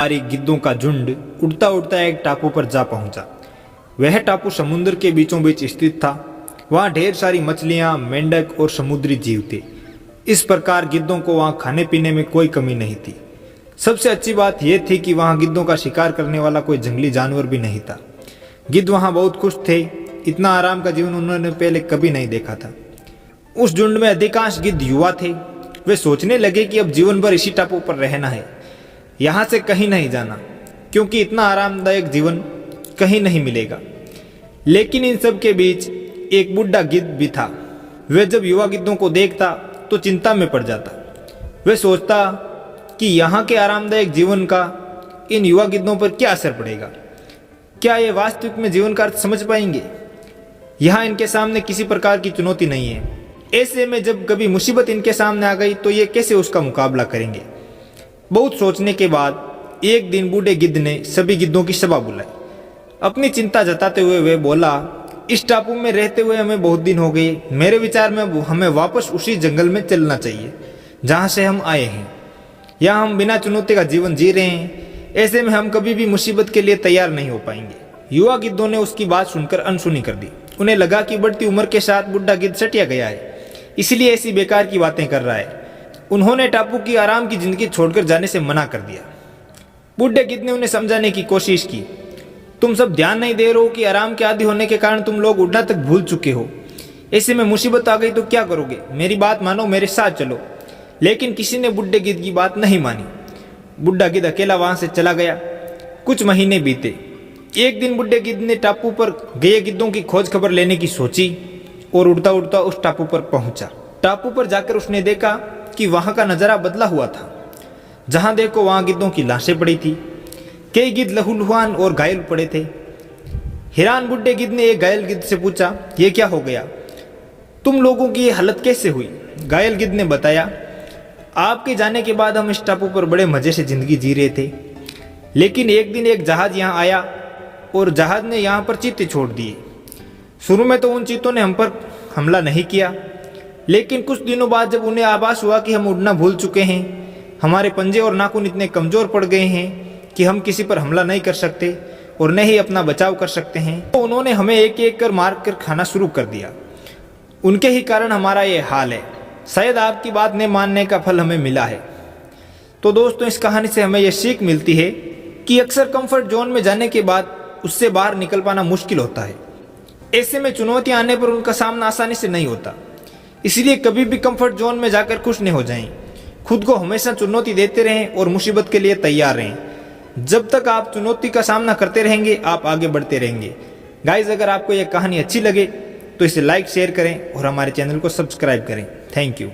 सारी गिद्धों का झुंड उड़ता उड़ता एक टापू पर जा पहुंचा। वह टापू समुद्र के बीचों बीच स्थित था। वहां ढेर सारी मछलियां, मेंढक और समुद्री जीव थे। इस प्रकार गिद्धों को वहां खाने पीने में कोई कमी नहीं थी। सबसे अच्छी बात यह थी कि वहां गिद्धों का शिकार करने वाला कोई जंगली जानवर भी नहीं था। गिद्ध वहां बहुत खुश थे। इतना आराम का जीवन उन्होंने पहले कभी नहीं देखा था। उस झुंड में अधिकांश गिद्ध युवा थे। वे सोचने लगे कि अब जीवन भर इसी टापू पर रहना है, यहाँ से कहीं नहीं जाना, क्योंकि इतना आरामदायक जीवन कहीं नहीं मिलेगा। लेकिन इन सब के बीच एक बुढ़ा गिद्ध भी था। वह जब युवा गिद्धों को देखता तो चिंता में पड़ जाता। वह सोचता कि यहाँ के आरामदायक जीवन का इन युवा गिद्धों पर क्या असर पड़ेगा। क्या ये वास्तविक में जीवन का अर्थ समझ पाएंगे? यहाँ इनके सामने किसी प्रकार की चुनौती नहीं है। ऐसे में जब कभी मुसीबत इनके सामने आ गई तो ये कैसे उसका मुकाबला करेंगे? बहुत सोचने के बाद एक दिन बूढ़े गिद्ध ने सभी गिद्धों की सभा बुलाई। अपनी चिंता जताते हुए वह बोला, इस टापू में रहते हुए हमें बहुत दिन हो गए। मेरे विचार में हमें वापस उसी जंगल में चलना चाहिए जहाँ से हम आए हैं। यहाँ हम बिना चुनौती का जीवन जी रहे हैं। ऐसे में हम कभी भी मुसीबत के लिए तैयार नहीं हो पाएंगे। युवा गिद्धों ने उसकी बात सुनकर अनसुनी कर दी। उन्हें लगा कि बढ़ती उम्र के साथ बुढ़ा गिद्ध सटिया गया है, इसलिए ऐसी बेकार की बातें कर रहा है। उन्होंने टापू की आराम की जिंदगी छोड़कर जाने से मना कर दिया। बूढ़े गिद्ध ने उन्हें समझाने की कोशिश की, तुम सब ध्यान नहीं दे रहे हो कि आराम के आदी होने के कारण तुम लोग उड़ना तक भूल चुके हो। ऐसे में मुसीबत आ गई तो क्या करोगे? मेरी बात मानो, मेरे साथ चलो। लेकिन किसी ने बुढ़े गिद्ध की बात नहीं मानी। बुढ़ा गिद्ध अकेला वहां से चला गया। कुछ महीने बीते। एक दिन बुढ़े गिद्ध ने टापू पर गए गिद्धों की खोज खबर लेने की सोची और उड़ता उड़ता उस टापू पर पहुंचा। टापू पर जाकर उसने देखा कि वहां का नजारा बदला हुआ था। जहां देखो वहां गिद्धों की लाशें पड़ी थी। कई गिद्ध लहूलुहान और घायल पड़े थे। हैरान बुढ़े गिद्ध ने एक घायल गिद्ध से पूछा, ये क्या हो गया? तुम लोगों की ये हालत कैसे हुई? घायल गिद्ध ने बताया, आपके जाने के बाद हम इस टापू पर बड़े मजे से जिंदगी जी रहे थे। लेकिन एक दिन एक जहाज यहाँ आया और जहाज ने यहाँ पर चीते छोड़ दिए। शुरू में तो उन चीतों ने हम पर हमला नहीं किया, लेकिन कुछ दिनों बाद जब उन्हें आभास हुआ कि हम उड़ना भूल चुके हैं, हमारे पंजे और नाखून इतने कमजोर पड़ गए हैं कि हम किसी पर हमला नहीं कर सकते और न ही अपना बचाव कर सकते हैं, तो उन्होंने हमें एक एक कर मार कर खाना शुरू कर दिया। उनके ही कारण हमारा ये हाल है। शायद आपकी बात न मानने का फल हमें मिला है। तो दोस्तों, इस कहानी से हमें यह सीख मिलती है कि अक्सर कंफर्ट जोन में जाने के बाद उससे बाहर निकल पाना मुश्किल होता है। ऐसे में चुनौतियां आने पर उनका सामना आसानी से नहीं होता। इसलिए कभी भी कंफर्ट जोन में जाकर खुश नहीं हो जाएं। खुद को हमेशा चुनौती देते रहें और मुसीबत के लिए तैयार रहें। जब तक आप चुनौती का सामना करते रहेंगे, आप आगे बढ़ते रहेंगे। गाइस, अगर आपको यह कहानी अच्छी लगे तो इसे लाइक शेयर करें और हमारे चैनल को सब्सक्राइब करें। Thank you.